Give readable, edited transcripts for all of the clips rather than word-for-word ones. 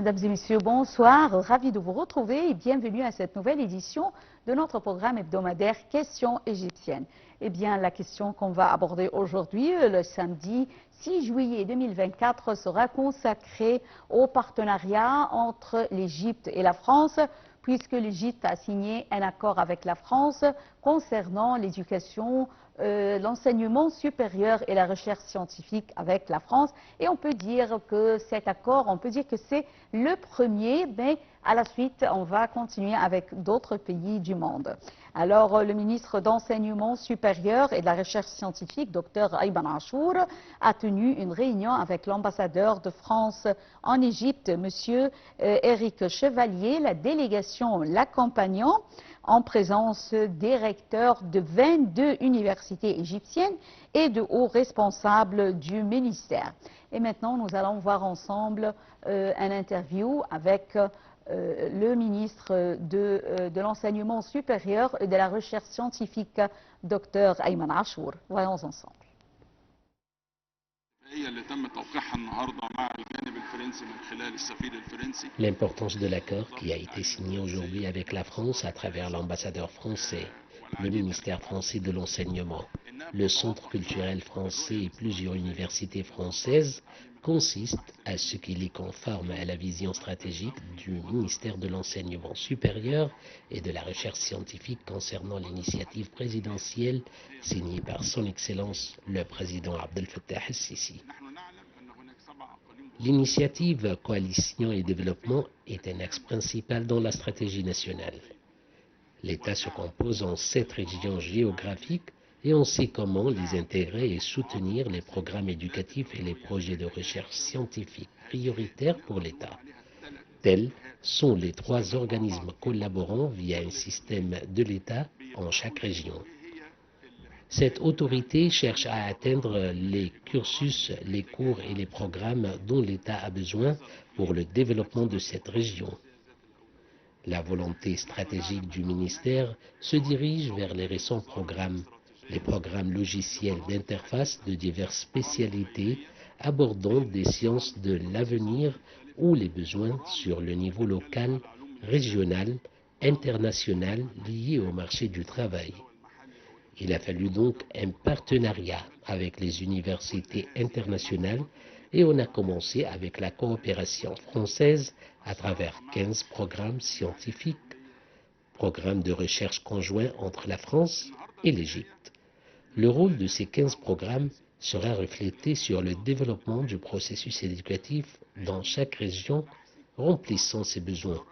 Mesdames et messieurs, bonsoir. Ravi de vous retrouver et bienvenue à cette nouvelle édition de notre programme hebdomadaire Questions égyptiennes. Eh bien, la question qu'on va aborder aujourd'hui, le samedi 6 juillet 2024, sera consacrée au partenariat entre l'Égypte et la France, puisque l'Égypte a signé un accord avec la France concernant l'éducation, l'enseignement supérieur et la recherche scientifique avec la France. Et on peut dire que cet accord, on peut dire que c'est le premier, mais à la suite, on va continuer avec d'autres pays du monde. Alors, le ministre d'Enseignement supérieur et de la recherche scientifique, Dr Ayman Achour, a tenu une réunion avec l'ambassadeur de France en Égypte, M. Éric Chevalier, la délégation l'accompagnant, en présence des recteurs de 22 universités égyptiennes et de hauts responsables du ministère. Et maintenant, nous allons voir ensemble un interview avec le ministre de l'Enseignement supérieur et de la recherche scientifique, Dr Ayman Achour. Voyons ensemble. L'importance de l'accord qui a été signé aujourd'hui avec la France à travers l'ambassadeur français, le ministère français de l'enseignement, le centre culturel français et plusieurs universités françaises consiste à ce qu'il est conforme à la vision stratégique du ministère de l'enseignement supérieur et de la recherche scientifique concernant l'initiative présidentielle signée par son Excellence le président Abdel Fattah el-Sisi. L'initiative Coalition et Développement est un axe principal dans la stratégie nationale. L'État se compose en 7 régions géographiques et on sait comment les intégrer et soutenir les programmes éducatifs et les projets de recherche scientifique prioritaires pour l'État. Tels sont les 3 organismes collaborant via un système de l'État en chaque région. Cette autorité cherche à atteindre les cursus, les cours et les programmes dont l'État a besoin pour le développement de cette région. La volonté stratégique du ministère se dirige vers les récents programmes, les programmes logiciels d'interface de diverses spécialités abordant des sciences de l'avenir ou les besoins sur le niveau local, régional, international liés au marché du travail. Il a fallu donc un partenariat avec les universités internationales et on a commencé avec la coopération française à travers 15 programmes scientifiques, programmes de recherche conjoints entre la France et l'Égypte. Le rôle de ces 15 programmes sera reflété sur le développement du processus éducatif dans chaque région remplissant ses besoins.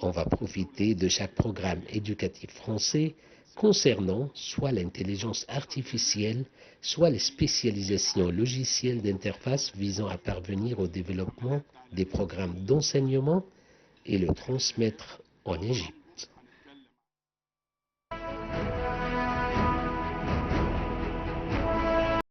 On va profiter de chaque programme éducatif français concernant soit l'intelligence artificielle, soit les spécialisations logicielles d'interface visant à parvenir au développement des programmes d'enseignement et le transmettre en Égypte.